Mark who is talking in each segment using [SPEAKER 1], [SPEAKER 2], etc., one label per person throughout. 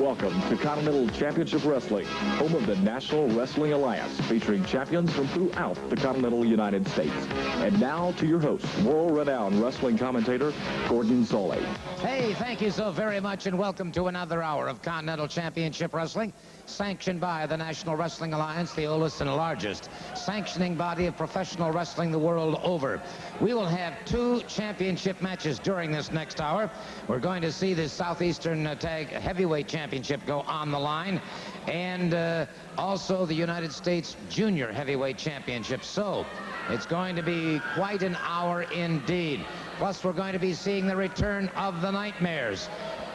[SPEAKER 1] Welcome to Continental Championship Wrestling, home of the National Wrestling Alliance, featuring champions from throughout the continental United States. And now to your host, world-renowned wrestling commentator, Gordon Soley.
[SPEAKER 2] Hey, thank you so very much, and welcome to another hour of Continental Championship Wrestling, sanctioned by the National Wrestling Alliance, the oldest and largest sanctioning body of professional wrestling the world over. We will have 2 championship matches during this next hour. We're going to see the Southeastern Tag Heavyweight Championship go on the line, and also the United States Junior Heavyweight Championship. So it's going to be quite an hour indeed. Plus, we're going to be seeing the return of the Nightmares.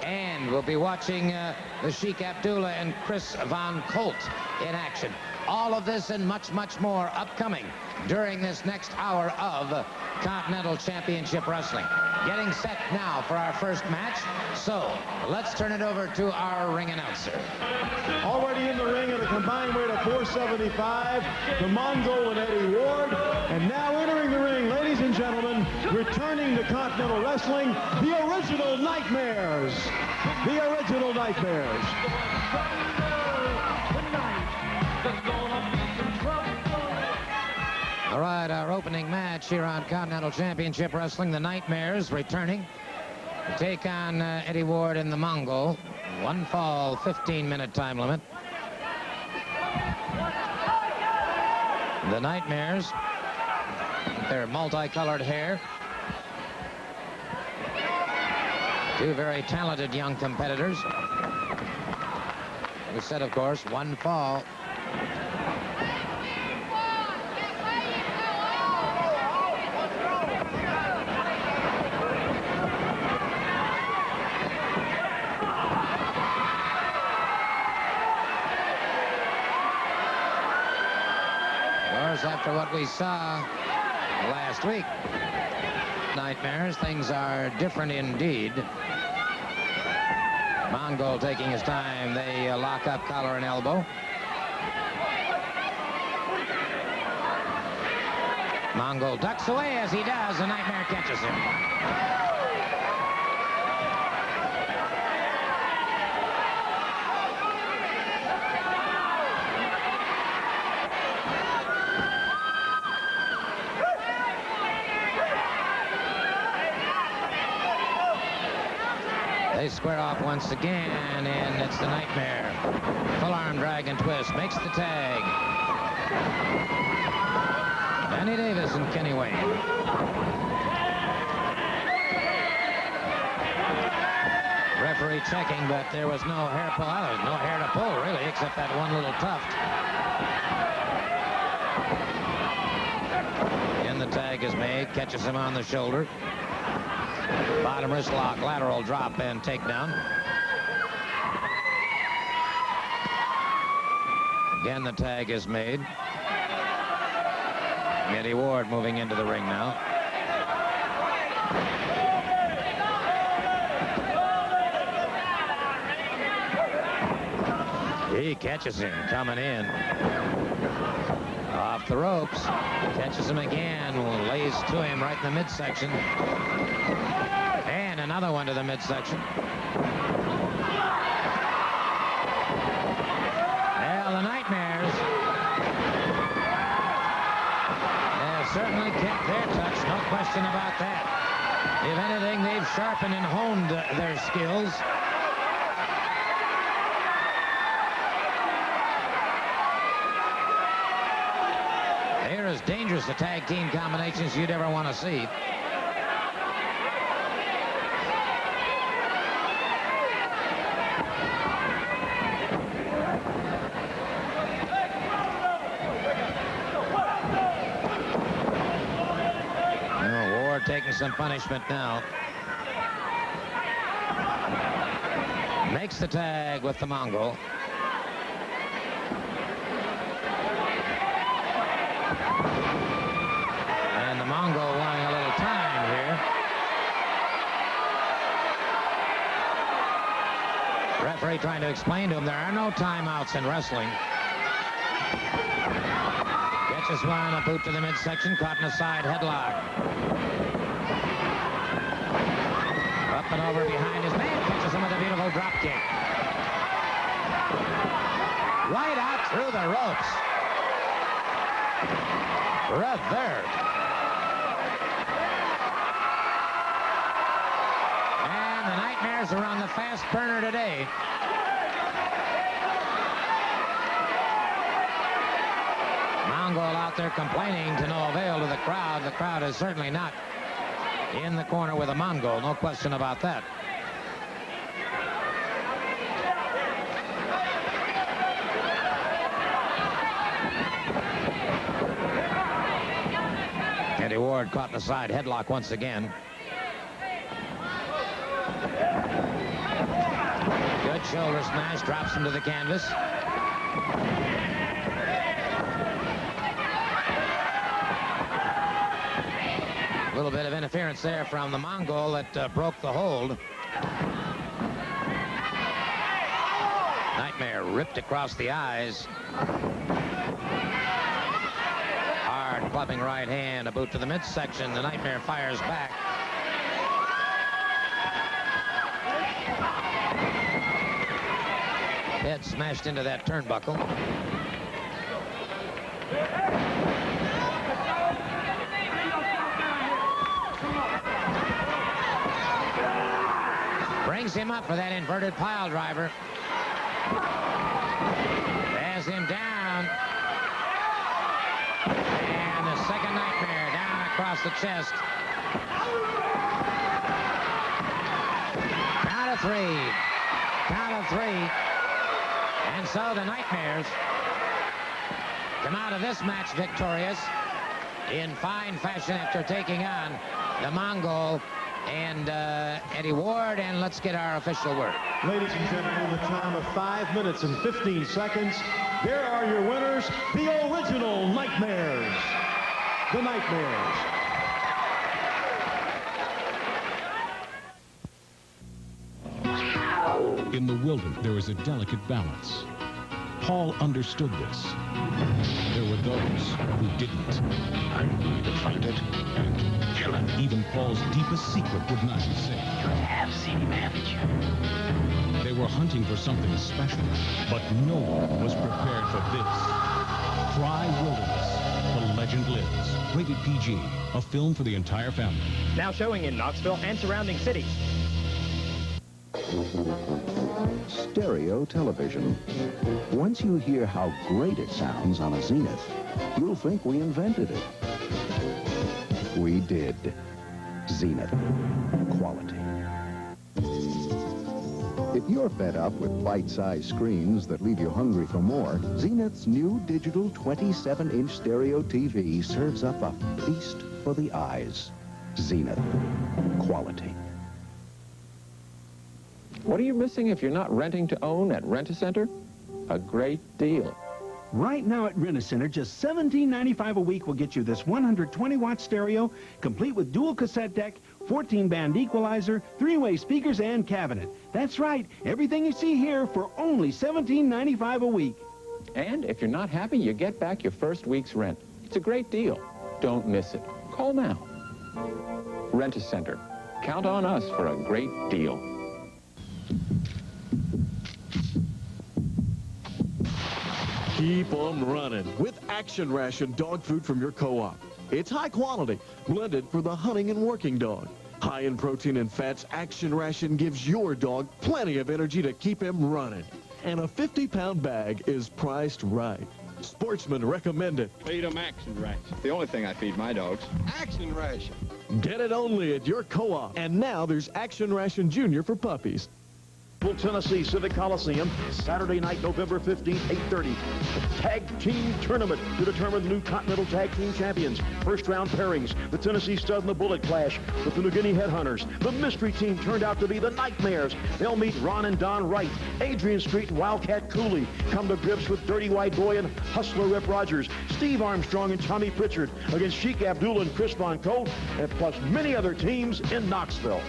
[SPEAKER 2] And we'll be watching the Sheik Abdullah and Chris Von Colt in action. All of this and much, much more upcoming during this next hour of Continental Championship Wrestling. Getting set now for our first match. So let's turn it over to our ring announcer.
[SPEAKER 3] Already in the ring at a combined weight of 475, the Mongol and Eddie Ward. And now entering the ring, ladies and gentlemen, returning to Continental Wrestling, the original Nightmares. The original Nightmares.
[SPEAKER 2] All right, our opening match here on Continental Championship Wrestling, the Nightmares returning to take on Eddie Ward and the Mongol. 1 fall, 15-minute time limit. The Nightmares, their multicolored hair. 2 very talented young competitors. We said, of course, 1 fall. After what we saw last week, Nightmares, things are different indeed. Mongol taking his time. They lock up collar and elbow. Mongol ducks away. As he does, the Nightmare catches him. They square off once again, and it's the Nightmare. Full arm drag and twist. Makes the tag. Danny Davis and Kenny Wayne. Referee checking, but there was no hair pull. There was no hair to pull, really, except that one little tuft. And the tag is made. Catches him on the shoulder. Bottom wrist lock, lateral drop, and takedown. Again, the tag is made. Eddie Ward moving into the ring now. He catches him coming in. Off the ropes. Catches him again. Lays to him right in the midsection. And another one to the midsection. Well, the Nightmares have certainly kept their touch, no question about that. If anything, they've sharpened and honed their skills. They're as dangerous a tag team combination as you'd ever want to see. Taking some punishment now. Makes the tag with the Mongol. And the Mongol wanting a little time here. Referee trying to explain to him there are no timeouts in wrestling. Catches one, a boot to the midsection, caught in a side headlock. Up and over behind his man, catches him with a beautiful drop kick. Right out through the ropes. Right there. And the Nightmares are on the fast burner today. Mongol out there complaining to no avail to the crowd. The crowd is certainly not in the corner with a Mongol, no question about that. Eddie Ward caught in the side headlock once again. Good shoulder smash, drops him to the canvas. A little bit of interference there from the Mongol that broke the hold. Nightmare ripped across the eyes. Hard clubbing right hand, a boot to the midsection. The Nightmare fires back. Head smashed into that turnbuckle. Brings him up for that inverted pile driver. Has him down. And the second Nightmare down across the chest. Count of three. Count of three. And so the Nightmares come out of this match victorious in fine fashion after taking on the Mongol and Eddie Ward. And let's get our official word.
[SPEAKER 3] Ladies and gentlemen, the time of 5 minutes and 15 seconds. There are your winners, the original Nightmares. The Nightmares.
[SPEAKER 4] In the wilderness, there is a delicate balance. Paul understood this. There were those who didn't.
[SPEAKER 5] I'm going to find it and kill him.
[SPEAKER 4] Even Paul's deepest secret would not be safe.
[SPEAKER 5] You have seen him, haven't you?
[SPEAKER 4] They were hunting for something special, but no one was prepared for this. Fry Wilderness, The Legend Lives. Rated PG, a film for the entire family.
[SPEAKER 6] Now showing in Knoxville and surrounding cities.
[SPEAKER 7] Stereo television. Once you hear how great it sounds on a Zenith, you'll think we invented it. We did. Zenith. Quality. If you're fed up with bite-sized screens that leave you hungry for more, Zenith's new digital 27-inch stereo TV serves up a feast for the eyes. Zenith. Quality.
[SPEAKER 8] What are you missing if you're not renting to own at Rent-A-Center? A great deal.
[SPEAKER 9] Right now at Rent-A-Center, just $17.95 a week will get you this 120-watt stereo, complete with dual cassette deck, 14-band equalizer, 3-way speakers, and cabinet. That's right, everything you see here for only $17.95 a week.
[SPEAKER 8] And if you're not happy, you get back your first week's rent. It's a great deal. Don't miss it. Call now. Rent-A-Center. Count on us for a great deal.
[SPEAKER 10] Keep 'em running with Action Ration dog food from your co-op. It's high quality, blended for the hunting and working dog. High in protein and fats, Action Ration gives your dog plenty of energy to keep him running. And a 50-pound bag is priced right. Sportsmen recommend it.
[SPEAKER 11] Feed 'em Action Ration. The only thing I feed my dogs.
[SPEAKER 10] Action Ration. Get it only at your co-op. And now there's Action Ration Junior for puppies.
[SPEAKER 3] Tennessee Civic Coliseum, Saturday night, November 15th, 8:30. The Tag Team Tournament to determine the new Continental Tag Team Champions. First round pairings, the Tennessee Stud and the Bullet clash with the New Guinea Headhunters. The mystery team turned out to be the Nightmares. They'll meet Ron and Don Wright. Adrian Street and Wildcat Cooley come to grips with Dirty White Boy and Hustler Rip Rogers. Steve Armstrong and Tommy Pritchard against Sheik Abdullah and Chris Von Colt, and plus many other teams in Knoxville.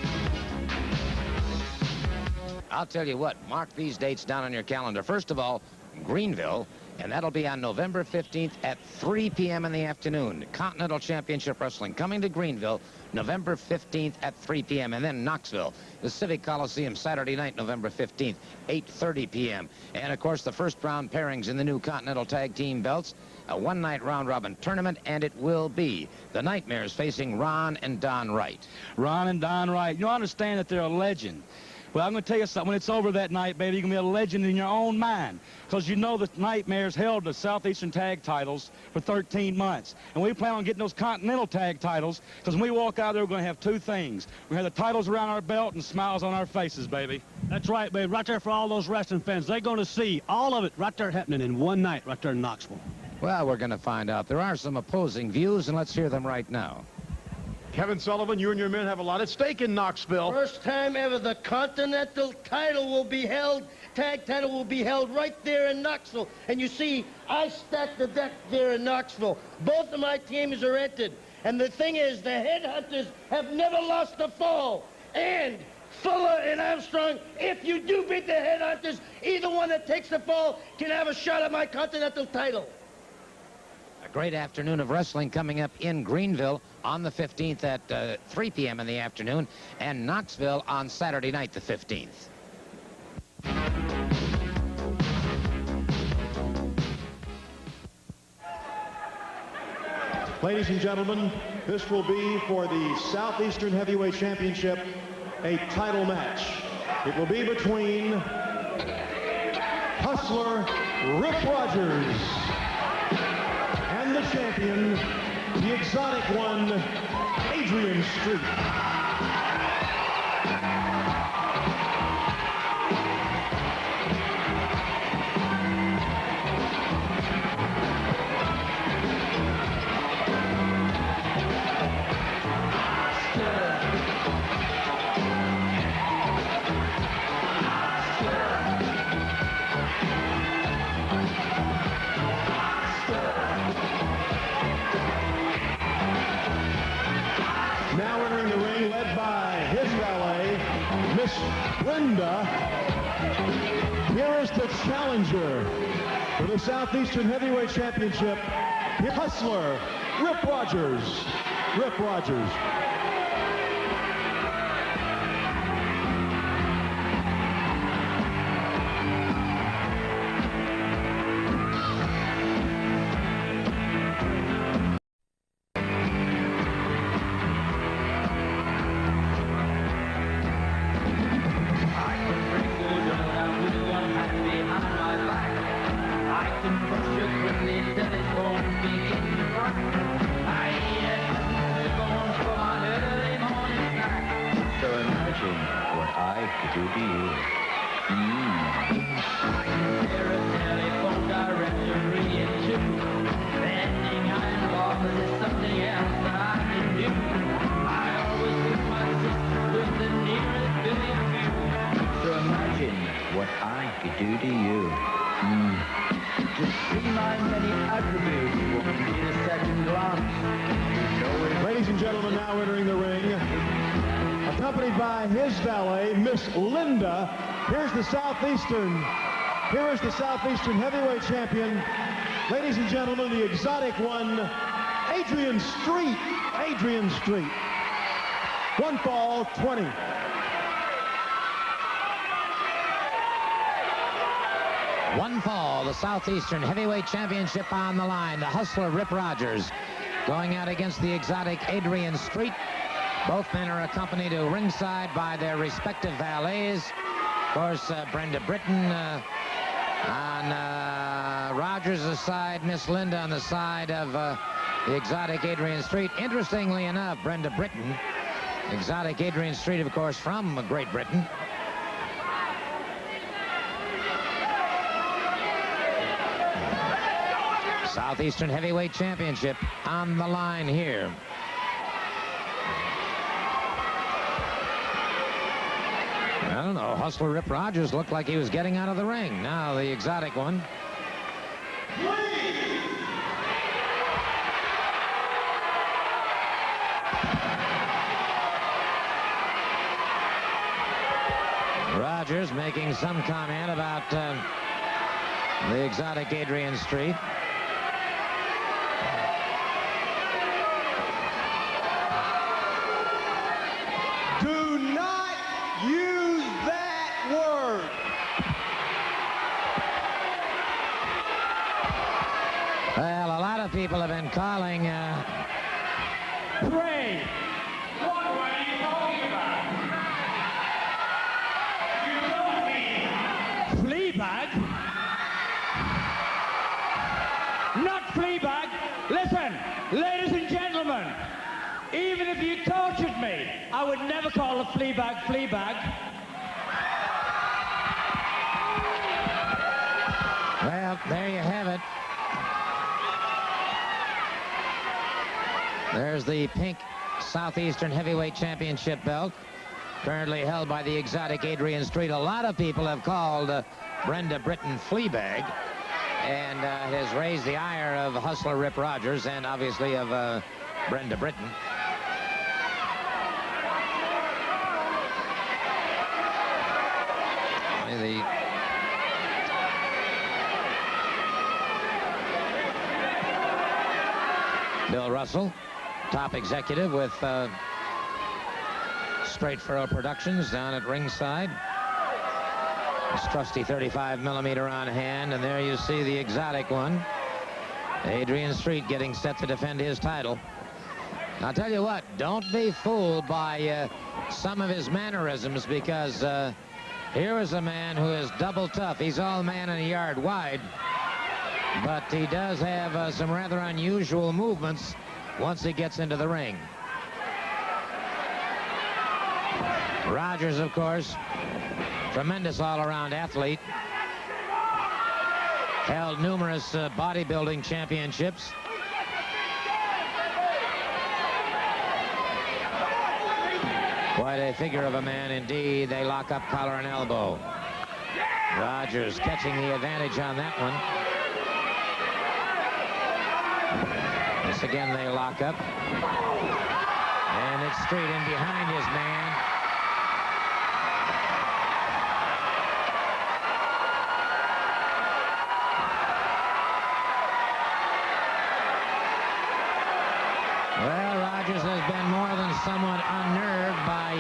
[SPEAKER 2] I'll tell you what, mark these dates down on your calendar. First of all, Greenville, and that'll be on November 15th at 3 p.m. in the afternoon. Continental Championship Wrestling coming to Greenville, November 15th at 3 p.m. And then Knoxville, the Civic Coliseum, Saturday night, November 15th, 8:30 p.m. And, of course, the first round pairings in the new Continental Tag Team belts, a one-night round-robin tournament, and it will be the Nightmares facing Ron and Don Wright.
[SPEAKER 12] Ron and Don Wright. You understand that they're a legend. Well, I'm going to tell you something. When it's over that night, baby, you're going to be a legend in your own mind. Because you know the Nightmares held the Southeastern Tag titles for 13 months. And we plan on getting those Continental Tag titles, because when we walk out there, we're going to have two things. We're going to have the titles around our belt and smiles on our faces, baby.
[SPEAKER 13] That's right, baby. Right there for all those wrestling fans. They're going to see all of it right there happening in one night right there in Knoxville.
[SPEAKER 2] Well, we're going to find out. There are some opposing views, and let's hear them right now.
[SPEAKER 3] Kevin Sullivan, you and your men have a lot at stake in Knoxville.
[SPEAKER 14] First time ever the Continental title will be held, tag title will be held right there in Knoxville. And you see, I stacked the deck there in Knoxville. Both of my teams are entered. And the thing is, the Headhunters have never lost a fall. And Fuller and Armstrong, if you do beat the Headhunters, either one that takes the fall can have a shot at my Continental title.
[SPEAKER 2] A great afternoon of wrestling coming up in Greenville on the 15th at 3 p.m. in the afternoon, and Knoxville on Saturday night, the 15th.
[SPEAKER 3] Ladies and gentlemen, this will be for the Southeastern Heavyweight Championship, a title match. It will be between Hustler Rip Rogers and the champion, the exotic one, Adrian Street. Now entering the ring, led by his valet, Miss Linda. Here is the challenger for the Southeastern Heavyweight Championship, Hustler Rip Rogers. Rip Rogers.
[SPEAKER 15] What I could do to you. To see my many attributes will be a second glance.
[SPEAKER 3] Ladies and gentlemen, now entering the ring, accompanied by his valet, Miss Linda. Here is the Southeastern Heavyweight Champion. Ladies and gentlemen, the exotic one, Adrian Street. Adrian Street. One fall, 20.
[SPEAKER 2] One fall, the Southeastern Heavyweight Championship on the line. The Hustler Rip Rogers going out against the exotic Adrian Street. Both men are accompanied to ringside by their respective valets. Of course, Brenda Britton on Rogers' side, Miss Linda on the side of the exotic Adrian Street. Interestingly enough, Brenda Britton, exotic Adrian Street, of course, from Great Britain. Southeastern Heavyweight Championship on the line here. I don't know. Hustler Rip Rogers looked like he was getting out of the ring. Now the exotic one. Rogers making some comment about the exotic Adrian Street. people have been calling.
[SPEAKER 16] Pray. What were you talking about? You told me. Fleabag? Not Fleabag. Listen, ladies and gentlemen, even if you tortured me, I would never call a Fleabag Fleabag.
[SPEAKER 2] Well, there you have it. There's the pink Southeastern Heavyweight Championship belt, currently held by the exotic Adrian Street. A lot of people have called Brenda Britton Fleabag, and has raised the ire of Hustler Rip Rogers and obviously of Brenda Britton. Bill Russell, top executive with Straight Furrow Productions down at ringside. His trusty 35mm on hand, and there you see the exotic one, Adrian Street, getting set to defend his title. I'll tell you what, don't be fooled by some of his mannerisms, because here is a man who is double tough. He's all man and a yard wide, but he does have some rather unusual movements once he gets into the ring. Rogers, of course, tremendous all-around athlete. Held numerous bodybuilding championships. Quite a figure of a man indeed. They lock up collar and elbow. Rogers catching the advantage on that one. This again they lock up. And it's Street in behind his man. Well, Rogers has been more than somewhat unnerved by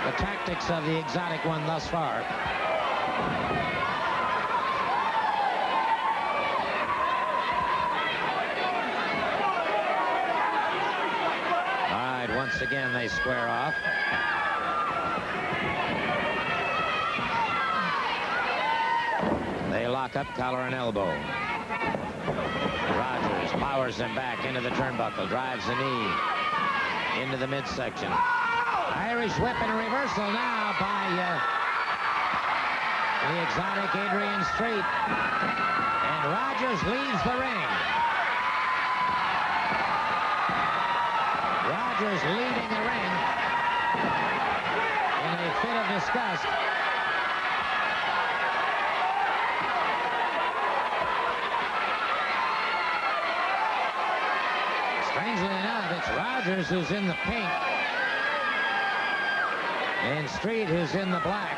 [SPEAKER 2] the tactics of the exotic one thus far. All right, once again they square off. They lock up collar and elbow. Rogers powers him back into the turnbuckle, drives the knee into the midsection. Irish whip and a reversal now by the exotic Adrian Street. And Rogers leaves the ring. Rogers leaving the ring in a fit of disgust. Strangely enough, it's Rogers who's in the pink and Street who's in the black.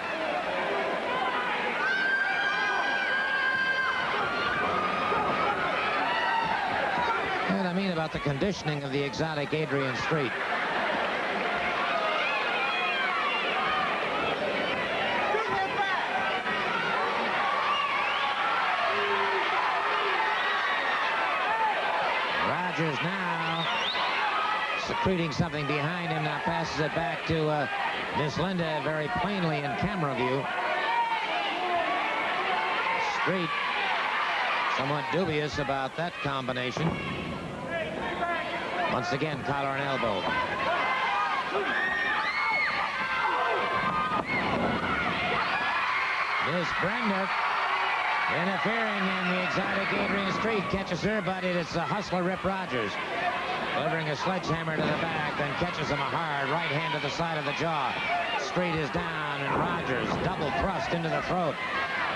[SPEAKER 2] What I mean about the conditioning of the exotic Adrian Street. Rogers now secreting something behind him, now passes it back to Miss Linda very plainly in camera view. Street somewhat dubious about that combination. Once again, collar and elbow. Miss Brenda interfering in the exotic Adrian Street, catches her, but it's a Hustler Rip Rogers. Delivering a sledgehammer to the back, then catches him a hard right hand to the side of the jaw. Street is down, and Rogers double thrust into the throat.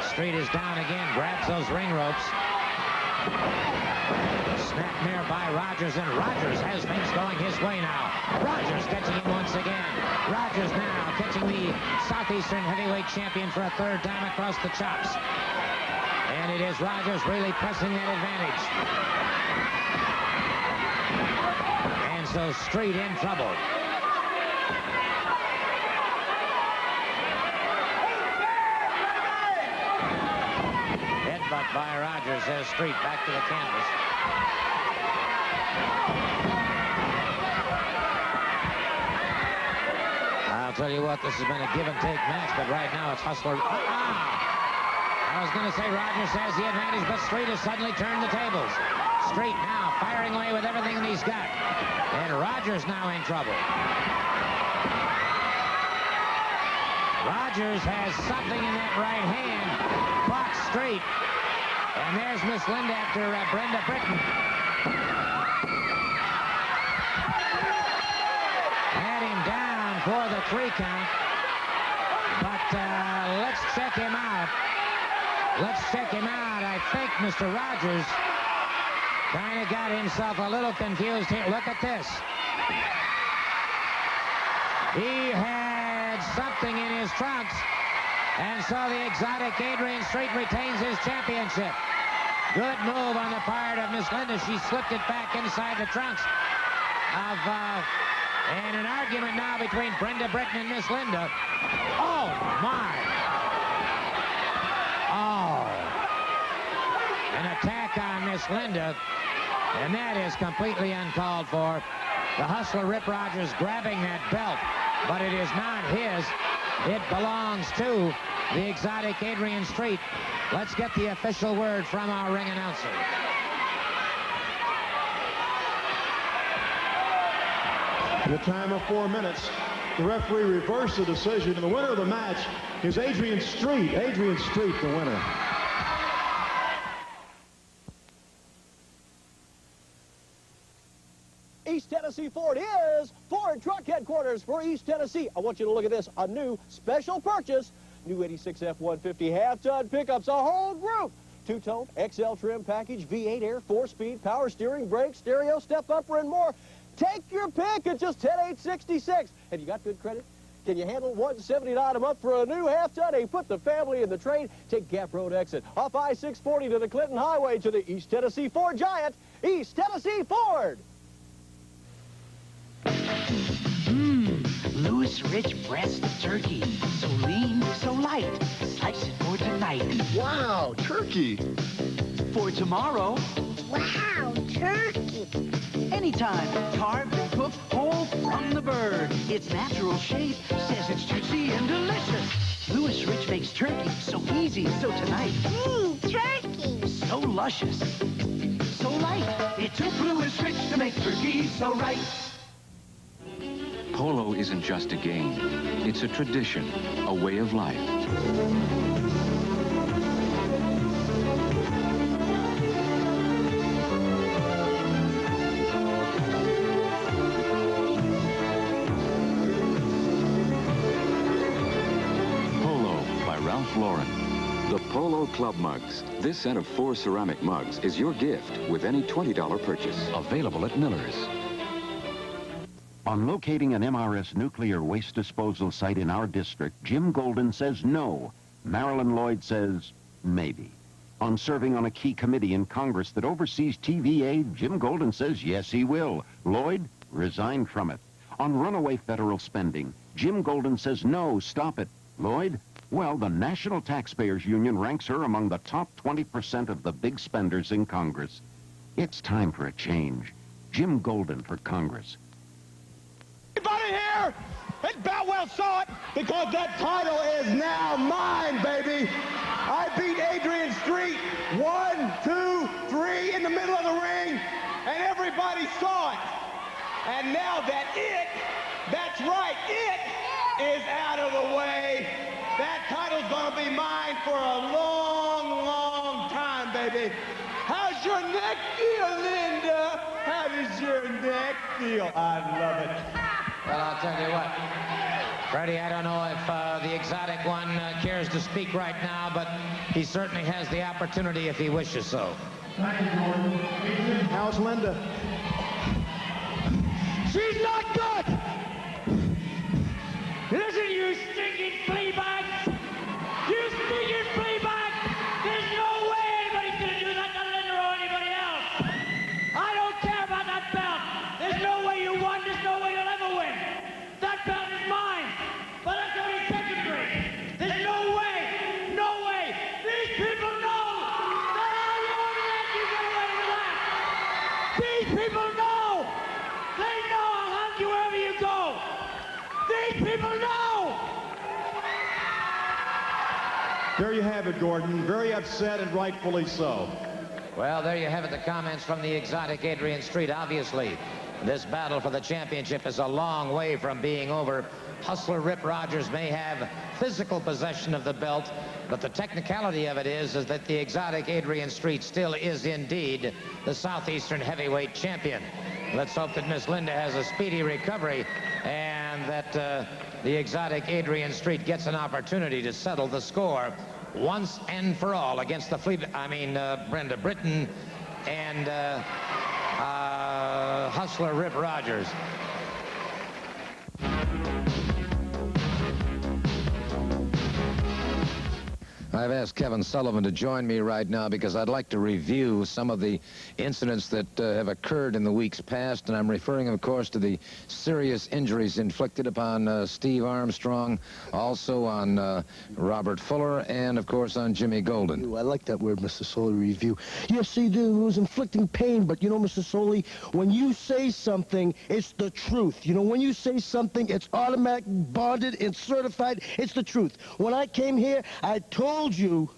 [SPEAKER 2] Street is down again, grabs those ring ropes. Snap near by Rogers, and Rogers has things going his way now. Rogers catching him once again. Rogers now catching the Southeastern Heavyweight Champion for a third time across the chops. And it is Rogers really pressing that advantage. And so Street in trouble. Headbutt by Rogers has Street back to the canvas. I'll tell you what, this has been a give-and-take match, but right now it's Hustler. I was going to say Rogers has the advantage, but Street has suddenly turned the tables. Street now firing away with everything that he's got. And Rogers now in trouble. Rogers has something in that right hand. Caught Street. And there's Miss Linda after Brenda Britton. Had him down for the 3 count. But let's check him out. Let's check him out. I think Mr. Rogers kind of got himself a little confused here. Look at this. He had something in his trunks, and so the exotic Adrian Street retains his championship. Good move on the part of Miss Linda. She slipped it back inside the trunks of, and an argument now between Brenda Britton and Miss Linda. Oh, my. Oh. An attack on Miss Linda, and that is completely uncalled for. The Hustler Rip Rogers grabbing that belt, but it is not his. It belongs to the exotic Adrian Street. Let's get the official word from our ring announcer.
[SPEAKER 3] In a time of 4 minutes, the referee reversed the decision, and the winner of the match is Adrian Street. Adrian Street, the winner.
[SPEAKER 17] East Tennessee Ford is Ford Truck Headquarters for East Tennessee. I want you to look at this, a new special purchase. New 86 F-150 half-ton pickups, a whole group. 2-tone, XL trim package, V8 air, 4-speed, power steering, brakes, stereo, step-upper, and more. Take your pick at just $10,866. Have you got good credit? Can you handle $179 a month for a new half-ton? Hey, put the family in the train. Take Gap Road exit off I-640 to the Clinton Highway to the East Tennessee Ford Giant. East Tennessee Ford.
[SPEAKER 18] Louis Rich breast turkey. So lean, so light. Slice it for tonight.
[SPEAKER 19] Wow, turkey.
[SPEAKER 18] For tomorrow.
[SPEAKER 19] Wow, turkey.
[SPEAKER 18] Anytime. Carved and cooked whole from the bird. Its natural shape says it's juicy and delicious. Louis Rich makes turkey so easy. So tonight.
[SPEAKER 19] Turkey.
[SPEAKER 18] So luscious. So light. It took Louis Rich to make turkey so right.
[SPEAKER 20] Polo isn't just a game. It's a tradition, a way of life. Polo by Ralph Lauren.
[SPEAKER 21] The Polo Club Mugs. This set of 4 ceramic mugs is your gift with any $20 purchase.
[SPEAKER 20] Available at Miller's.
[SPEAKER 7] On locating an MRS nuclear waste disposal site in our district, Jim Golden says no. Marilyn Lloyd says maybe. On serving on a key committee in Congress that oversees TVA, Jim Golden says yes, he will. Lloyd resigned from it. On runaway federal spending, Jim Golden says no, stop it. Lloyd? Well, the National Taxpayers Union ranks her among the top 20% of the big spenders in Congress. It's time for a change. Jim Golden for Congress.
[SPEAKER 22] Everybody here at Boutwell saw it because that title is now mine, baby. I beat Adrian Street 1, 2, 3 in the middle of the ring, and everybody saw it. And now that that's right, it is out of the way. That title's gonna be mine for a long, long time, baby. How's your neck feel, Linda? How does your neck feel? I love it.
[SPEAKER 2] Well, I'll tell you what, Freddie, I don't know if the exotic one cares to speak right now, but he certainly has the opportunity if he wishes so.
[SPEAKER 3] How's Linda?
[SPEAKER 16] She's not good! Listen, you stinking flea bags! You stinking flea bags! There's no way anybody's gonna do that to Linda or anybody else! I don't care about that belt! There's no way you won, there's no way you'll ever win! That belt is mine! But that's only secondary! There's no way! No way! These people know that I won't let you get away with that! These people know
[SPEAKER 3] There you have it, Gordon. Very upset and rightfully so.
[SPEAKER 2] Well, there you have it, the comments from the exotic Adrian Street. Obviously, this battle for the championship is a long way from being over. Hustler Rip Rogers may have physical possession of the belt, but the technicality of it is that the exotic Adrian Street still is indeed the Southeastern heavyweight champion. Let's hope that Miss Linda has a speedy recovery and that the exotic Adrian Street gets an opportunity to settle the score once and for all against the Brenda Britton and Hustler Rip Rogers. I've asked Kevin Sullivan to join me right now because I'd like to review some of the incidents that have occurred in the weeks past, and I'm referring, of course, to the serious injuries inflicted upon Steve Armstrong, also on Robert Fuller, and, of course, on Jimmy Golden.
[SPEAKER 14] I like that word, Mr. Soley, review. Yes, see, it was inflicting pain, but, you know, Mr. Soley, when you say something, it's the truth. You know, when you say something, it's automatic, bonded, and certified. It's the truth. When I came here, I told you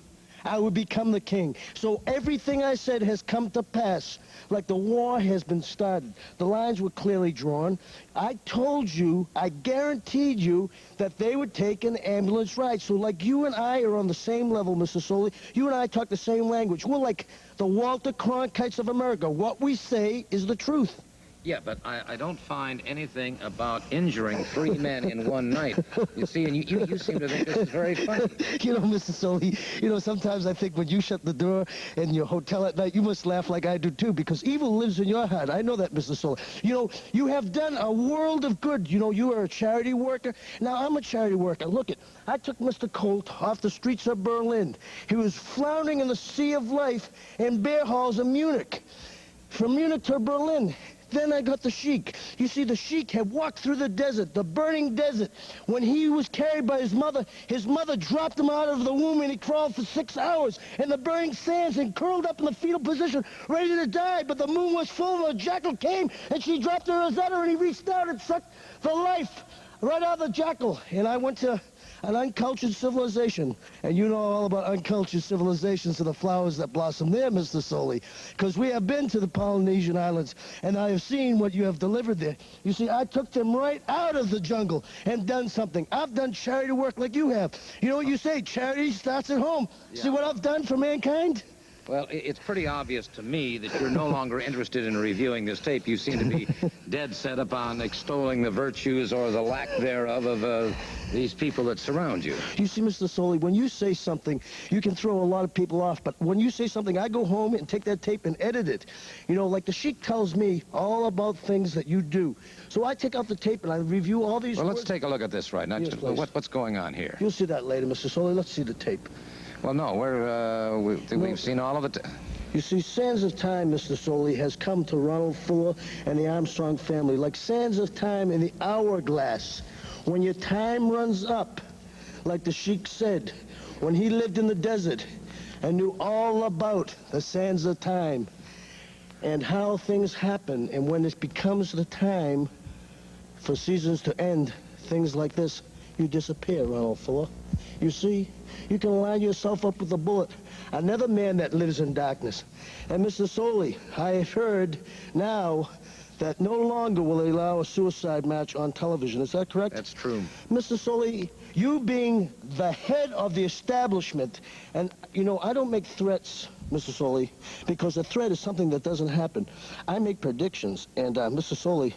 [SPEAKER 14] I would become the king. So everything I said has come to pass. Like the war has been started. The lines were clearly drawn. I told you, I guaranteed you that they would take an ambulance ride. So like you and I are on the same level, Mr. Soley. You and I talk the same language. We're like the Walter Cronkites of America. What we say is the truth.
[SPEAKER 2] Yeah, but I don't find anything about injuring 3 men in one night. You see, and you seem to think this is very funny.
[SPEAKER 14] You know, Mr. Soley, you know, sometimes I think when you shut the door in your hotel at night, you must laugh like I do, too, because evil lives in your heart. I know that, Mr. Soley. You know, you have done a world of good. You know, you are a charity worker. Now, I'm a charity worker. Look, I took Mr. Colt off the streets of Berlin. He was floundering in the sea of life in beer halls in Munich. From Munich to Berlin. Then I got the Sheik. You see, the Sheik had walked through the desert, the burning desert. When he was carried by his mother dropped him out of the womb, and he crawled for 6 hours in the burning sands and curled up in the fetal position, ready to die. But the moon was full, and the jackal came, and she dropped her Rosetta, and he reached out and sucked the life right out of the jackal. And I went to an uncultured civilization. And you know all about uncultured civilizations and the flowers that blossom there, Mr. Soley. Because we have been to the Polynesian Islands, and I have seen what you have delivered there. You see, I took them right out of the jungle and done something. I've done charity work like you have. You know what you say, charity starts at home. Yeah. See what I've done for mankind?
[SPEAKER 2] Well, it's pretty obvious to me that you're no longer interested in reviewing this tape. You seem to be dead set upon extolling the virtues or the lack thereof of these people that surround you.
[SPEAKER 14] You see, Mr. Soley, when you say something, you can throw a lot of people off. But when you say something, I go home and take that tape and edit it. You know, like the Sheik tells me all about things that you do. So I take out the tape and I review all these
[SPEAKER 2] Well,
[SPEAKER 14] words.
[SPEAKER 2] let's take a look at this right now.
[SPEAKER 14] Yes,
[SPEAKER 2] What's going on here?
[SPEAKER 14] You'll see that later, Mr. Soley. Let's see the tape.
[SPEAKER 2] Well, no, we've seen all of it.
[SPEAKER 14] You see, sands of time, Mr. Soley, has come to Ronald Fuller and the Armstrong family, like sands of time in the hourglass. When your time runs up, like the Sheik said, when he lived in the desert and knew all about the sands of time and how things happen, and when it becomes the time for seasons to end, things like this, you disappear, Ronald Fuller. You see, you can line yourself up with a bullet. Another man that lives in darkness. And Mr. Soley, I have heard now that no longer will they allow a suicide match on television. Is that correct?
[SPEAKER 2] That's true.
[SPEAKER 14] Mr. Soley, you being the head of the establishment, and, you know, I don't make threats, Mr. Soley, because a threat is something that doesn't happen. I make predictions, and, Mr. Soley,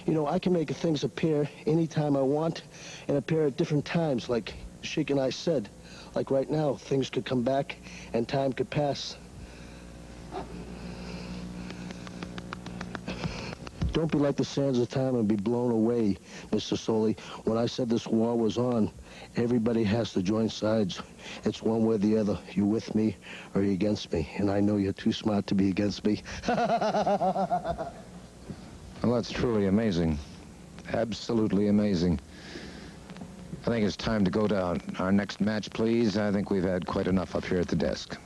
[SPEAKER 14] you know, I can make things appear anytime I want and appear at different times, like Sheik and I said. Like right now, things could come back and time could pass. Don't be like the sands of time and be blown away, Mr. Soley. When I said this war was on, everybody has to join sides. It's one way or the other. You with me or you against me? And I know you're too smart to be against me.
[SPEAKER 2] Well, that's truly amazing. Absolutely amazing. I think it's time to go to our next match, please. I think we've had quite enough up here at the desk.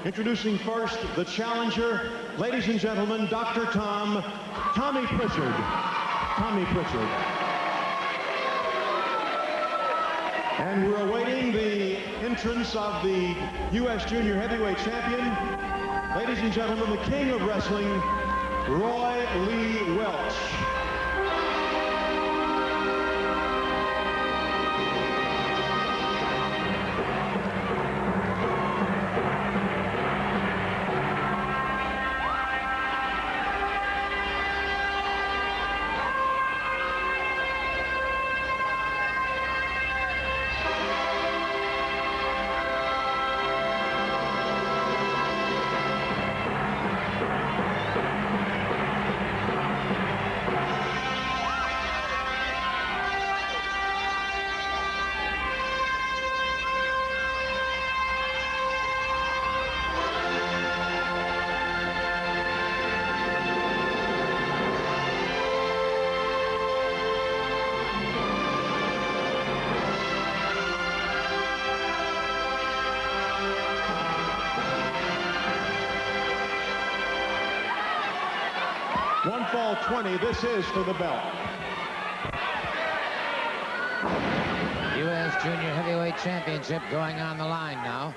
[SPEAKER 3] Introducing first the challenger, ladies and gentlemen, Dr. Tommy Pritchard. Tommy Pritchard. And we're awaiting the entrance of the U.S. Junior Heavyweight Champion, ladies and gentlemen, the King of Wrestling, Roy Lee Welch. One fall 20, this is for the belt.
[SPEAKER 2] U.S. Junior Heavyweight Championship going on the line now.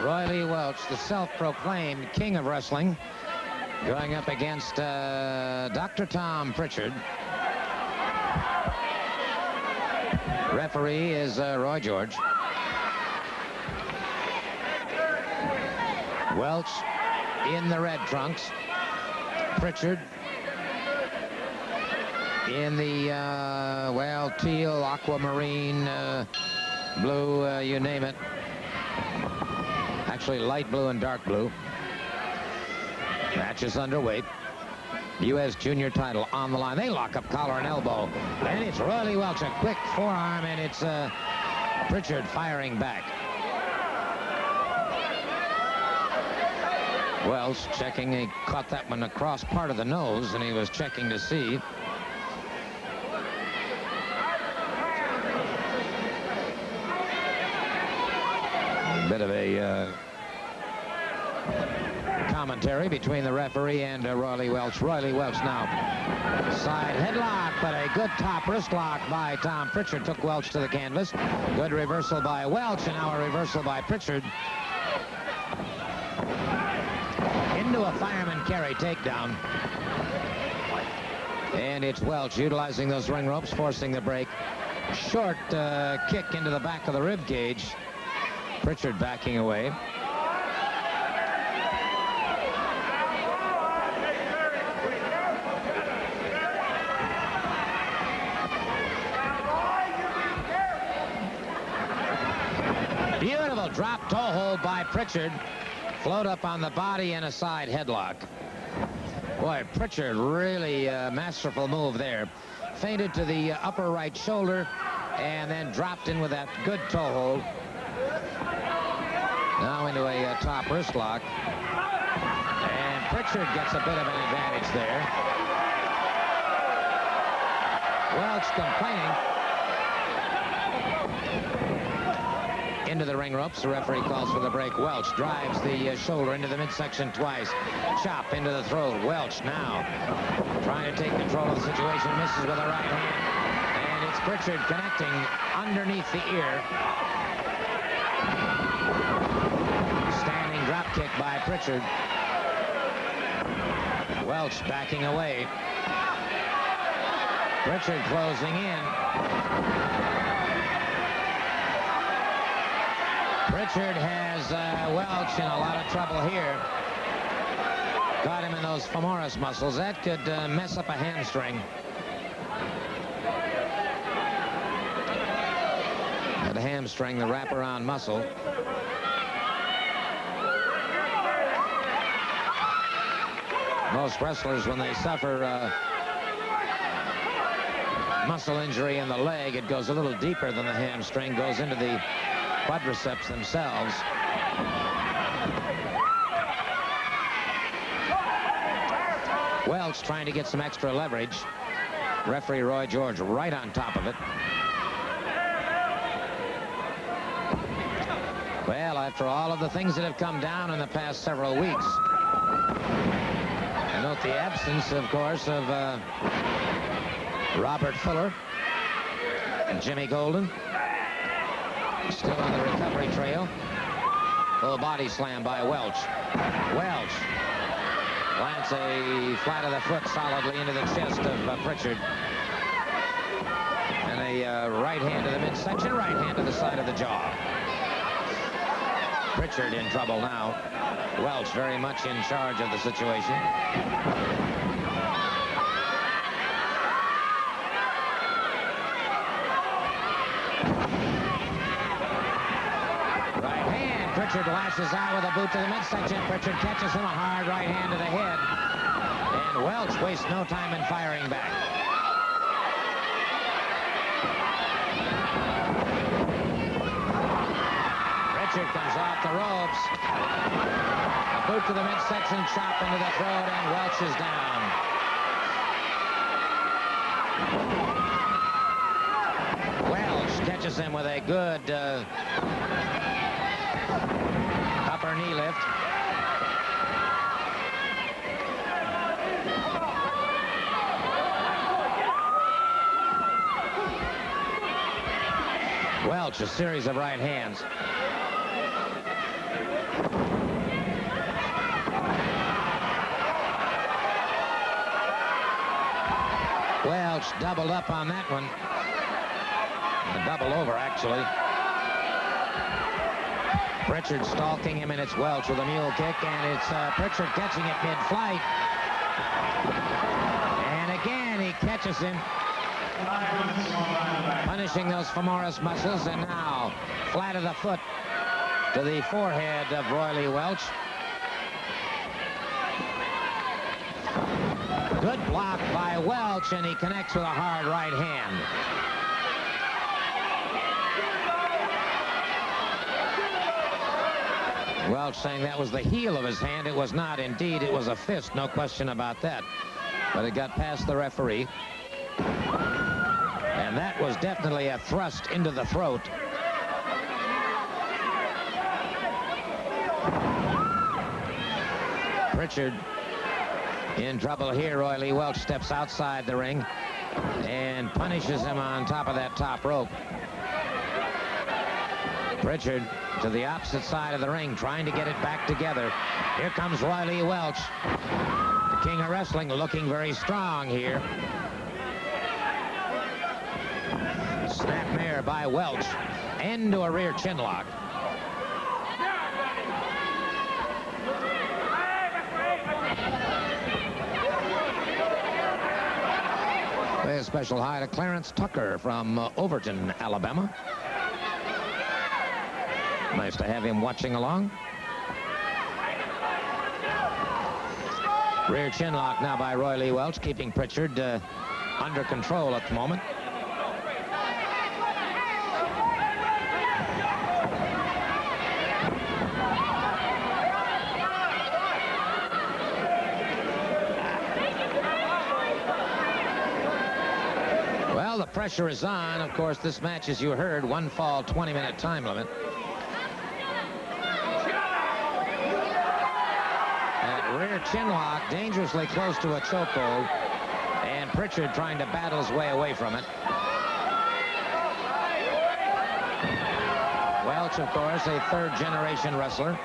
[SPEAKER 2] Roy Lee Welch, the self-proclaimed King of Wrestling, going up against Dr. Tom Pritchard. Referee is Roy George. Welch in the red trunks. Pritchard in the, well, teal, aquamarine, blue, you name it. Actually, light blue and dark blue. Match is underway. U.S. Junior title on the line. They lock up collar and elbow. And it's Roy Lee Welch, a quick forearm, and it's Pritchard firing back. Welch checking, he caught that one across part of the nose, and he was checking to see. A bit of a commentary between the referee and Roy Lee Welch. Roy Lee Welch now. Side headlock, but a good top wrist lock by Tom Pritchard took Welch to the canvas. Good reversal by Welch, and now a reversal by Pritchard. Into a fireman carry takedown. And it's Welch utilizing those ring ropes, forcing the break. Short kick into the back of the rib cage. Pritchard backing away. Beautiful drop toe hold by Pritchard. Float up on the body and a side headlock. Boy, Pritchard, really masterful move there. Feinted to the upper right shoulder and then dropped in with that good toe hold. Now into a top wrist lock. And Pritchard gets a bit of an advantage there. Welch complaining. Into the ring ropes. The referee calls for the break. Welch drives the shoulder into the midsection twice. Chop into the throat. Welch now trying to take control of the situation. Misses with a right hand. And it's Pritchard connecting underneath the ear. Standing drop kick by Pritchard. Welch backing away. Pritchard closing in. Pritchard has Welch in a lot of trouble here. Got him in those femoris muscles. That could mess up a hamstring. The hamstring, the wraparound muscle. Most wrestlers, when they suffer muscle injury in the leg, it goes a little deeper than the hamstring, goes into the quadriceps themselves. Welch trying to get some extra leverage. Referee Roy George right on top of it. Well, after all of the things that have come down in the past several weeks, I note the absence, of course, of Robert Fuller and Jimmy Golden. Still on the recovery trail. Full body slam by Welch. Welch plants a flat of the foot solidly into the chest of Pritchard. And a right hand to the midsection, right hand to the side of the jaw. Pritchard in trouble now. Welch very much in charge of the situation. Right hand. Pritchard lashes out with a boot to the midsection. Pritchard catches him a hard right hand to the head. And Welch wastes no time in firing back. Pritchard comes off the ropes. A boot to the midsection, chop into the throat, and Welch is down. Welch catches him with a good upper knee lift. Welch, a series of right hands. Welch doubled up on that one. A double over, actually. Pritchard stalking him, and it's Welch with a mule kick, and it's Pritchard catching it mid-flight. And again, he catches him, punishing those femoris muscles, and now flat of the foot to the forehead of Roy Lee Welch. Good block by Welch, and he connects with a hard right hand. Welch saying that was the heel of his hand. It was not. Indeed, it was a fist. No question about that. But it got past the referee. And that was definitely a thrust into the throat. Pritchard in trouble here. Roy Lee Welch steps outside the ring and punishes him on top of that top rope. Pritchard to the opposite side of the ring, trying to get it back together. Here comes Roy Lee Welch, the king of wrestling, looking very strong here. Snapmare by Welch, into a rear chin lock. A special hi to Clarence Tucker from Overton, Alabama. Nice to have him watching along. Rear chin lock now by Roy Lee Welch, keeping Pritchard under control at the moment. Well, the pressure is on. Of course, this match, as you heard, one fall, 20-minute time limit. Rear chin lock, dangerously close to a chokehold, and Pritchard trying to battle his way away from it. Welch, of course, a third-generation wrestler.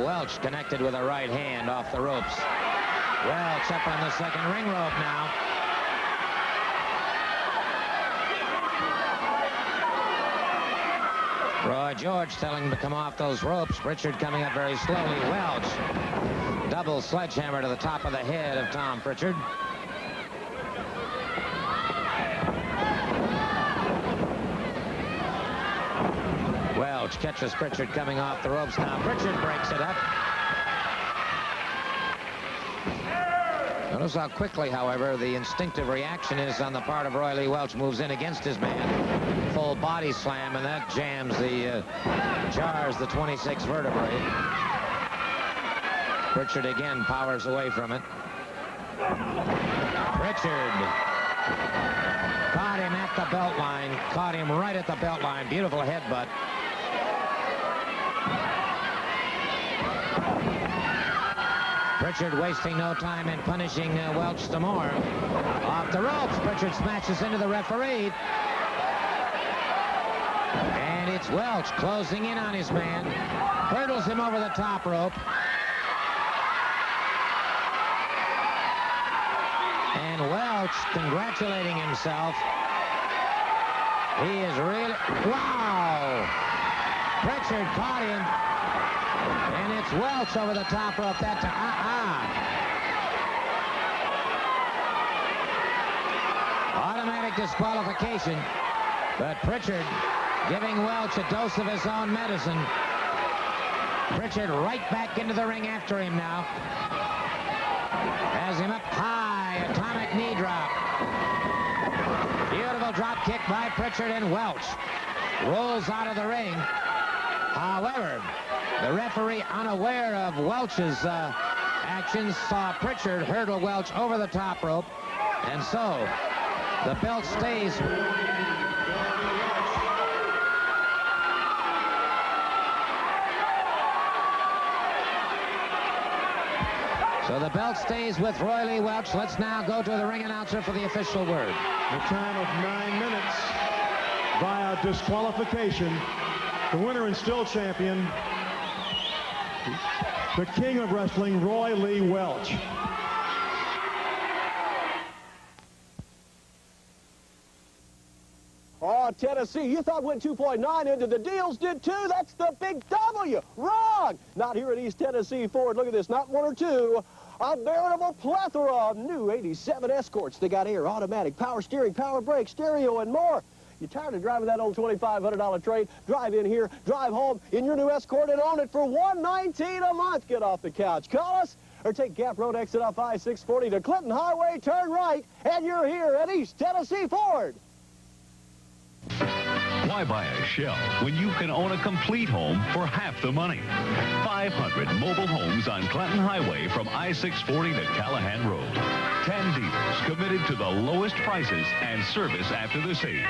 [SPEAKER 2] Welch connected with a right hand off the ropes. Welch up on the second ring rope now. Roy George telling him to come off those ropes. Pritchard coming up very slowly. Welch. Double sledgehammer to the top of the head of Tom Pritchard. Welch catches Pritchard coming off the ropes now. Pritchard breaks it up. Notice how quickly, however, the instinctive reaction is on the part of Roy Lee Welch. Moves in against his man. Full body slam, and that jams the, jars the 26 vertebrae. Pritchard again powers away from it. Pritchard caught him at the belt line. Caught him right at the belt line. Beautiful headbutt. Pritchard wasting no time in punishing Welch some more. Off the ropes, Pritchard smashes into the referee. And it's Welch closing in on his man. Hurdles him over the top rope. And Welch congratulating himself. He is really... Wow! Pritchard caught him. And it's Welch over the top rope that time. Automatic disqualification. But Pritchard giving Welch a dose of his own medicine. Pritchard right back into the ring after him now. Has him up high. Atomic knee drop. Beautiful drop kick by Pritchard, and Welch rolls out of the ring. However, the referee, unaware of Welch's actions, saw Pritchard hurdle Welch over the top rope, and so the belt stays. So the belt stays with Roy Lee Welch. Let's now go to the ring announcer for the official word.
[SPEAKER 3] The time of 9 minutes via disqualification. The winner and still champion, the king of wrestling, Roy Lee Welch.
[SPEAKER 17] Oh, Tennessee, you thought went 2.9 into the deals did too. That's the big W. Wrong. Not here at East Tennessee Ford. Look at this, not one or two. A veritable plethora of new 87 Escorts. They got air, automatic, power steering, power brakes, stereo, and more. You tired of driving that old $2,500 trade? Drive in here, drive home in your new Escort and own it for $119 a month. Get off the couch. Call us or take Gap Road exit off I-640 to Clinton Highway, turn right, and you're here at East Tennessee Ford.
[SPEAKER 1] Why buy a shell when you can own a complete home for half the money? 500 mobile homes on Clinton Highway from I-640 to Callahan Road. 10 dealers committed to the lowest prices and service after the sale.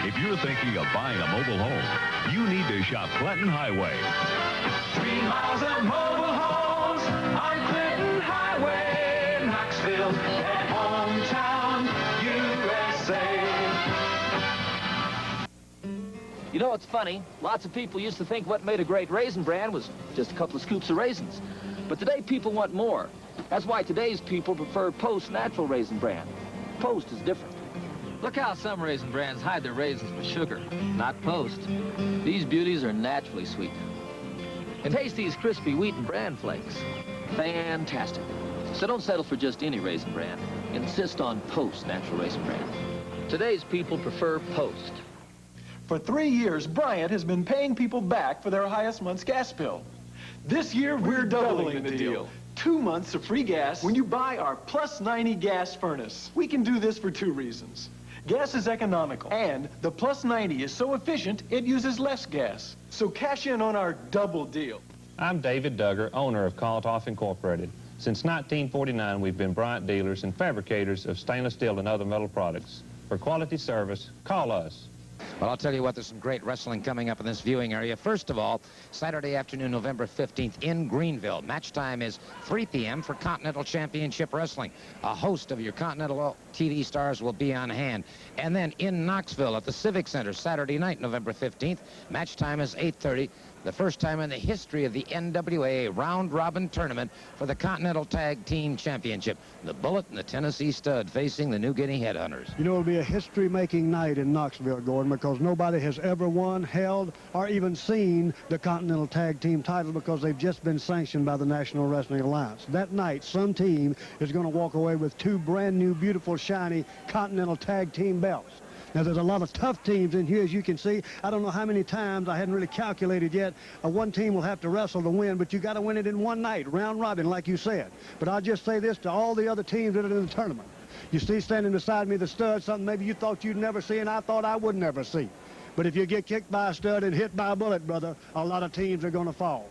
[SPEAKER 1] If you're thinking of buying a mobile home, you need to shop Clinton Highway.
[SPEAKER 16] 3 miles of mobile homes on Clinton Highway, Knoxville, and hometown, USA.
[SPEAKER 5] You know, it's funny. Lots of people used to think what made a great Raisin Bran was just a couple of scoops of raisins. But today, people want more. That's why today's people prefer Post Natural Raisin Bran. Post is different. Look how some Raisin Brans hide their raisins with sugar. Not Post. These beauties are naturally sweet. And taste these crispy wheat and bran flakes. Fantastic. So don't settle for just any Raisin Bran. Insist on Post Natural Raisin Bran. Today's people prefer Post.
[SPEAKER 23] For 3 years, Bryant has been paying people back for their highest month's gas bill. This year, we're doubling the deal. 2 months of free gas when you buy our Plus 90 gas furnace. We can do this for 2 reasons. Gas is economical, and the Plus 90 is so efficient, it uses less gas. So cash in on our double deal.
[SPEAKER 24] I'm David Duggar, owner of Kaltoff Incorporated. Since 1949, we've been Bryant dealers and fabricators of stainless steel and other metal products. For quality service, call us.
[SPEAKER 2] Well, I'll tell you what, there's some great wrestling coming up in this viewing area. First of all, Saturday afternoon, November 15th in Greenville. Match time is 3 p.m. for Continental Championship Wrestling. A host of your Continental TV stars will be on hand. And then in Knoxville at the Civic Center, Saturday night, November 15th, match time is 8:30. The first time in the history of the NWA round-robin tournament for the Continental Tag Team Championship. The Bullet and the Tennessee Stud facing the New Guinea Headhunters.
[SPEAKER 25] You know, it'll be a history-making night in Knoxville, Gordon, because nobody has ever won, held, or even seen the Continental Tag Team title because they've just been sanctioned by the National Wrestling Alliance. That night, some team is going to walk away with 2 brand-new, beautiful, shiny Continental Tag Team belts. Now, there's a lot of tough teams in here, as you can see. I don't know how many times, I hadn't really calculated yet, one team will have to wrestle to win, but you got to win it in one night, round robin, like you said. But I'll just say this to all the other teams that are in the tournament. You see standing beside me the Stud, something maybe you thought you'd never see and I thought I would never see. But if you get kicked by a Stud and hit by a Bullet, brother, a lot of teams are going to fall.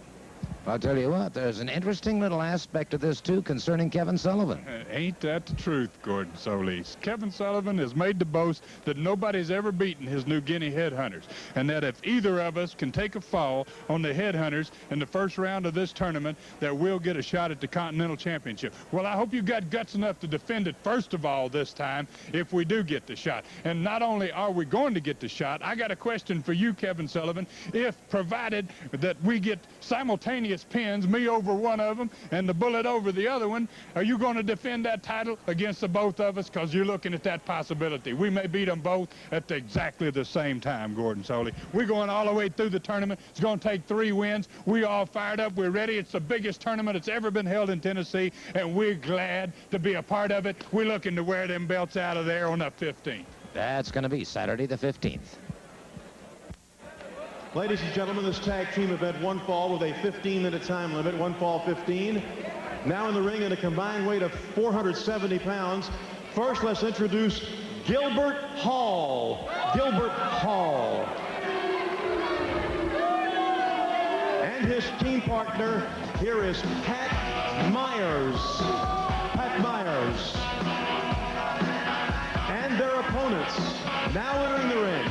[SPEAKER 2] I'll tell you what, there's an interesting little aspect to this, too, concerning Kevin Sullivan.
[SPEAKER 4] Ain't that the truth, Gordon Solis? Kevin Sullivan has made the boast that nobody's ever beaten his New Guinea headhunters, and that if either of us can take a fall on the headhunters in the first round of this tournament, that we'll get a shot at the Continental Championship. Well, I hope you got guts enough to defend it first of all this time if we do get the shot. And not only are we going to get the shot, I got a question for you, Kevin Sullivan. If provided that we get simultaneous pins, me over one of them and the Bullet over the other one, are you going to defend that title against the both of us? Because you're looking at that possibility. We may beat them both at exactly the same time, Gordon Soley. We're going all the way through the tournament. It's going to take 3 wins. We all fired up. We're ready. It's the biggest tournament that's ever been held in Tennessee, and we're glad to be a part of it. We're looking to wear them belts out of there on the 15th.
[SPEAKER 2] That's going to be Saturday the 15th.
[SPEAKER 3] Ladies and gentlemen, this tag team event, one fall with a 15-minute time limit, one fall 15. Now in the ring at a combined weight of 470 pounds. First, let's introduce Gilbert Hall. Gilbert Hall. And his team partner, here is Pat Myers. Pat Myers. And their opponents, now entering the ring.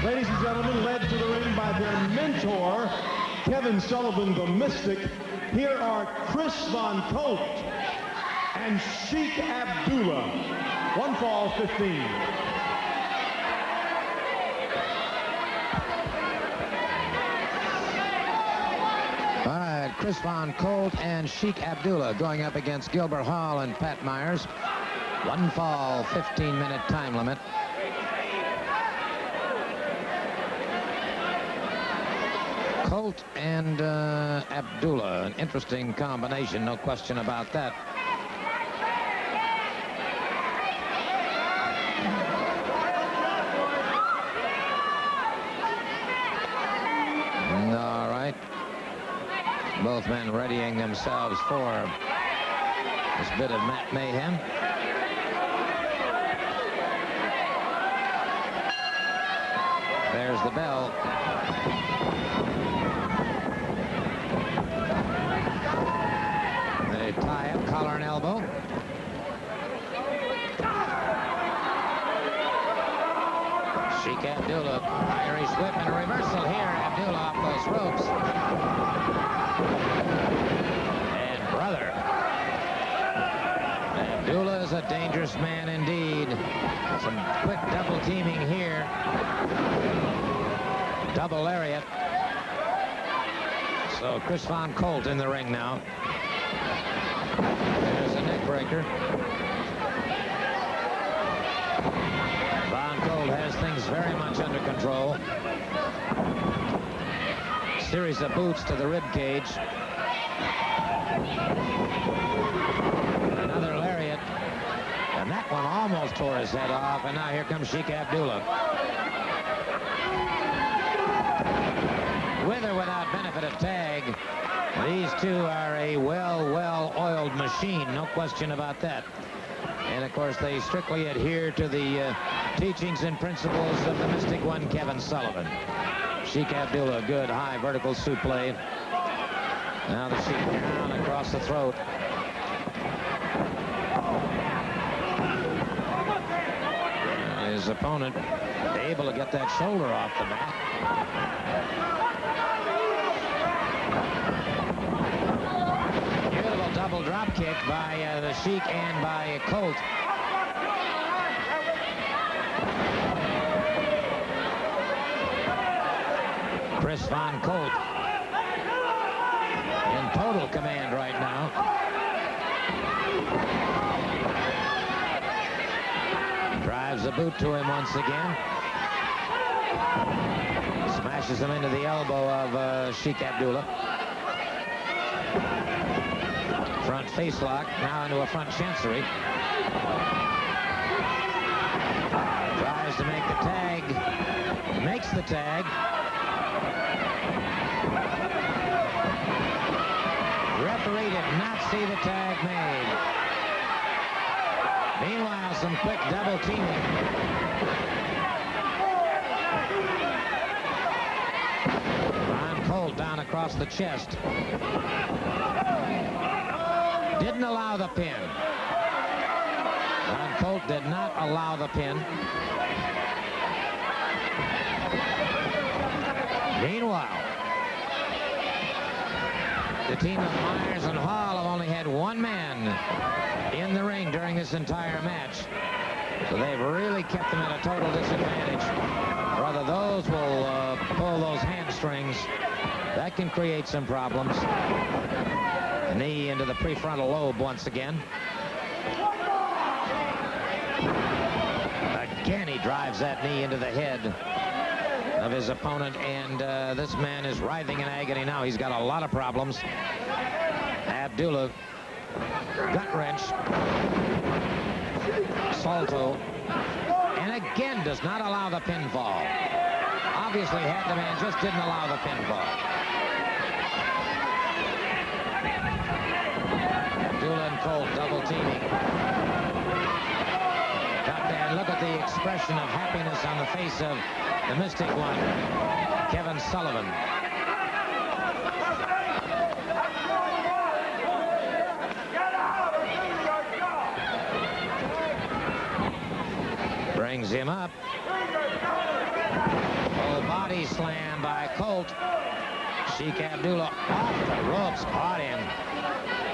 [SPEAKER 3] Ladies and gentlemen, led to the ring by their mentor, Kevin Sullivan, the Mystic, here are Chris Von Colt and Sheik Abdullah. One fall, 15.
[SPEAKER 2] All right, Chris Von Colt and Sheik Abdullah going up against Gilbert Hall and Pat Myers. One fall, 15-minute time limit. Colt and Abdullah, an interesting combination, no question about that. All right. Both men readying themselves for this bit of mayhem. There's the bell. They tie up, collar and elbow. Sheik Abdullah, Irish whip and a reversal here. Abdullah off those ropes. And brother. Abdullah is a dangerous man indeed. Some quick double teaming here. Double lariat. So Chris Von Colt in the ring now. There's a neck breaker. Von Colt has things very much under control. Series of boots to the rib cage. Another lariat. And that one almost tore his head off. And now here comes Sheik Abdullah. With or without benefit of tag, these two are a well-oiled machine, no question about that. And of course, they strictly adhere to the teachings and principles of the Mystic One, Kevin Sullivan. Sheik Abdullah, good high vertical suplex. Now the Sheik down across the throat. His opponent able to get that shoulder off the mat. Beautiful double drop kick by the Sheik and by Colt. Chris Von Colt in total command right now. Drives the boot to him once again. Smashes him into the elbow of Sheik Abdullah. Front face lock, now into a front chancery. Tries to make the tag. Makes the tag. Referee did not see the tag made. Meanwhile, some quick double teaming. Ron Colt down across the chest. Didn't allow the pin. Ron Colt did not allow the pin. Meanwhile, the team of Myers and Hall have only had one man in the ring during this entire match. So they've really kept them at a total disadvantage. Whether those will pull those hamstrings, that can create some problems. Knee into the prefrontal lobe once again. Again, he drives that knee into the head of his opponent, and this man is writhing in agony now. He's got a lot of problems. Abdullah, gut wrench. Salto, and again does not allow the pinfall. Obviously had the man, just didn't allow the pinfall. Abdullah and Colt double teaming. And look at the expression of happiness on the face of the Mystic One, Kevin Sullivan. Brings him up. Full body slam by Colt. Sheikh Abdullah off the ropes, caught him.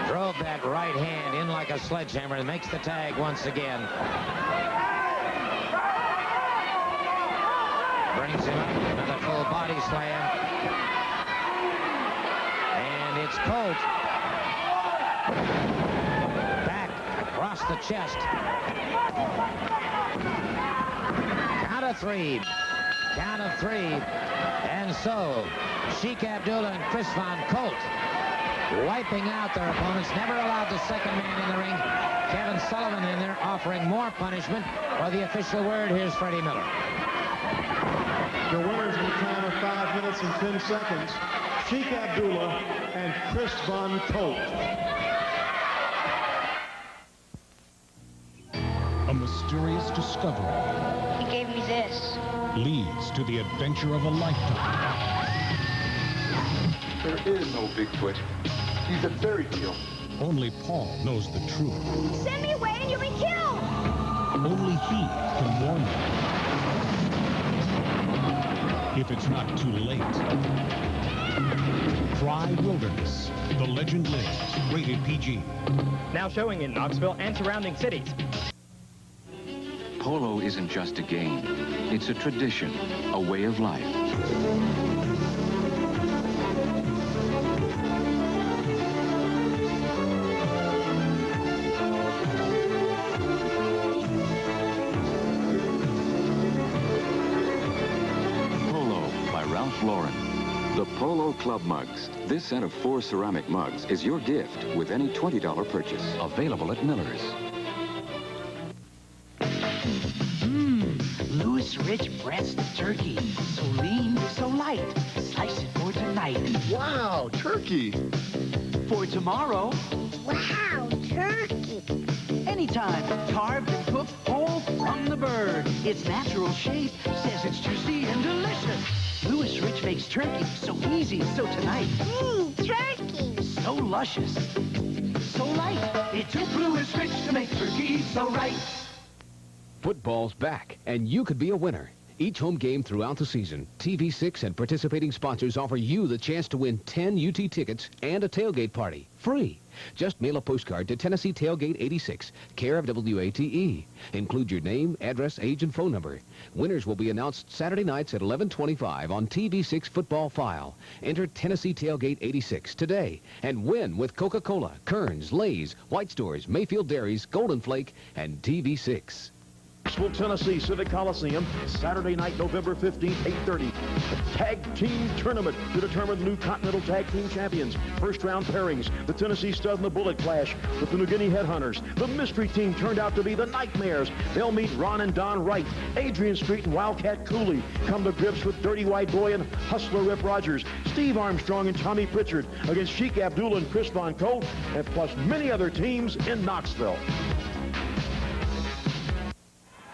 [SPEAKER 2] Drove that right hand in like a sledgehammer and makes the tag once again. Brings him up, another full body slam. And it's Colt. Back across the chest. Count of three. Count of three. And so, Sheikh Abdullah and Chris Von Colt wiping out their opponents. Never allowed the second man in the ring. Kevin Sullivan in there offering more punishment. For the official word, here's Freddie Miller.
[SPEAKER 3] The winners in a time of 5 minutes and 10 seconds, Sheikh Abdullah and Chris Von Colt.
[SPEAKER 6] A mysterious discovery.
[SPEAKER 19] He gave me this.
[SPEAKER 6] Leads to the adventure of a lifetime.
[SPEAKER 8] There is no Bigfoot. He's a fairy tale.
[SPEAKER 6] Only Paul knows the truth.
[SPEAKER 19] Send me away and you'll be killed.
[SPEAKER 6] Only he can warn you. If it's not too late. Cry Wilderness. The Legend Lives. Rated PG.
[SPEAKER 9] Now showing in Knoxville and surrounding cities.
[SPEAKER 21] Polo isn't just a game. It's a tradition, a way of life. Lauren. The Polo Club Mugs. This set of 4 ceramic mugs is your gift with any $20 purchase. Available at Miller's.
[SPEAKER 18] Louis Rich breast turkey. So lean, so light. Slice it for tonight.
[SPEAKER 19] Wow, turkey.
[SPEAKER 18] For tomorrow.
[SPEAKER 19] Wow, turkey.
[SPEAKER 18] Anytime. Carved and cooked whole from the bird. Its natural shape says it's juicy and delicious. Louis Rich makes turkey so easy, so tonight.
[SPEAKER 19] Turkey.
[SPEAKER 18] So luscious. So light. It took Louis Rich to make turkey so right.
[SPEAKER 10] Football's back, and you could be a winner. Each home game throughout the season, TV6 and participating sponsors offer you the chance to win 10 UT tickets and a tailgate party, free. Just mail a postcard to Tennessee Tailgate 86, care of WATE. Include your name, address, age, and phone number. Winners will be announced Saturday nights at 11:25 on TV6 Football File. Enter Tennessee Tailgate 86 today and win with Coca-Cola, Kern's, Lay's, White Stores, Mayfield Dairies, Golden Flake, and TV6.
[SPEAKER 3] Knoxville, Tennessee, Civic Coliseum, Saturday night, November 15th, 8:30. The Tag Team Tournament to determine the new Continental Tag Team Champions. First round pairings, the Tennessee Stud and the Bullet clash with the New Guinea Headhunters. The mystery team turned out to be the Nightmares. They'll meet Ron and Don Wright. Adrian Street and Wildcat Cooley come to grips with Dirty White Boy and Hustler Rip Rogers. Steve Armstrong and Tommy Pritchard against Sheik Abdullah and Chris Von Colt, and plus many other teams in Knoxville.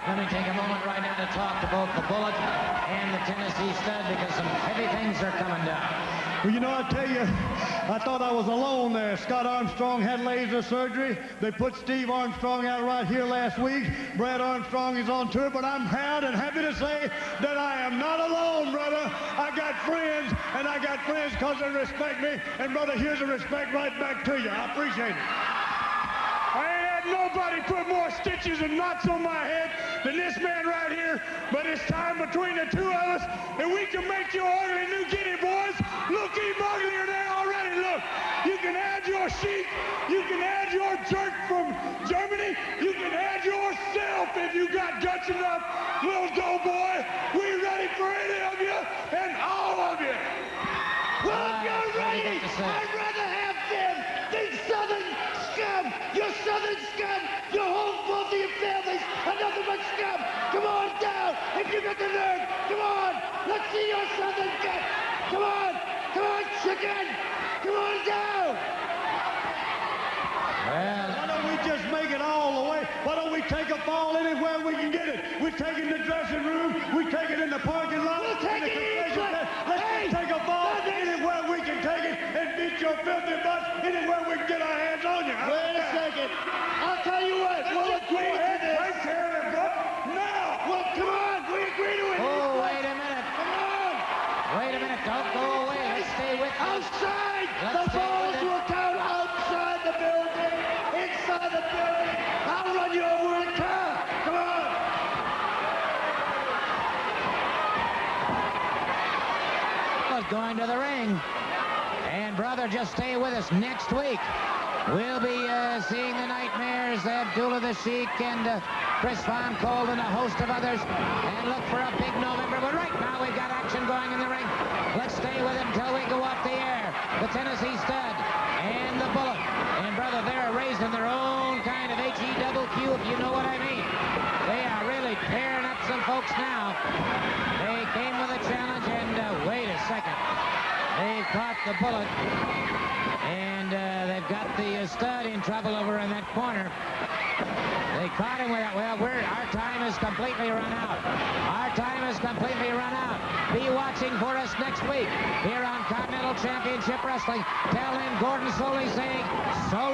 [SPEAKER 2] Let me take a moment right now to talk to both the Bullet and the Tennessee Stud because some heavy things are coming down.
[SPEAKER 25] Well, you know, I tell you, I thought I was alone there. Scott Armstrong had laser surgery. They put Steve Armstrong out right here last week. Brad Armstrong is on tour, but I'm proud and happy to say that I am not alone, brother. I got friends, and I got friends because they respect me. And, brother, here's the respect right back to you. I appreciate it.
[SPEAKER 4] I ain't had nobody put more stitches and knots on my head than this man right here, but it's time between the two of us that we can make your ugly New Guinea boys look even uglier than they already look. You can add your Sheik, you can add your jerk from Germany, you can add yourself if you got guts enough, little doughboy. We ready for any of you and all of you.
[SPEAKER 16] Well, if you're ready, I'd rather have them than Southern scum. You're Southern scum. Your whole both of your families are nothing but scum. Come on down. If you got the nerve, come on. Let's see your Southern gut. Come on. Come on, chicken. Come on down.
[SPEAKER 25] Well, why don't we just make it all the way? Why don't we take a fall anywhere we can get it? We take it in the dressing room. We take it in the parking lot.
[SPEAKER 16] We'll take it anywhere.
[SPEAKER 25] Let's just take a fall anywhere we can take it and beat your filthy butts anywhere we can get our hands on you.
[SPEAKER 16] Wait a second. I'll tell you what. We'll agree to this.
[SPEAKER 25] Now.
[SPEAKER 16] Well, come on. We agree to it.
[SPEAKER 2] Oh, wait a minute.
[SPEAKER 16] Come on.
[SPEAKER 2] Wait a minute. Don't go away. Let's stay with you.
[SPEAKER 16] Outside.
[SPEAKER 2] Let's
[SPEAKER 16] The
[SPEAKER 2] stay
[SPEAKER 16] balls
[SPEAKER 2] with it.
[SPEAKER 16] will count outside the building. Inside the building. I'll run you over in a car. Come on.
[SPEAKER 2] Going to the ring. And, brother, just stay with us. Next week, we'll be seeing the Nightmares, Abdullah the Sheik, and Chris Von Colt, and a host of others. And look for a big November. But right now, we've got action going in the ring. Let's stay with it until we go off the air. The Tennessee Stud and the Bullet. And, brother, they're raising their own kind of H-E-double-Q, if you know what I mean. They are really tearing up some folks now. They came with a challenge, and wait a second. They've caught the Bullet, and they've got the Stud in trouble over in that corner. They caught him with, well, our time is completely run out. Our time is completely run out. Be watching for us next week here on Continental Championship Wrestling. Tell him Gordon Soley saying, so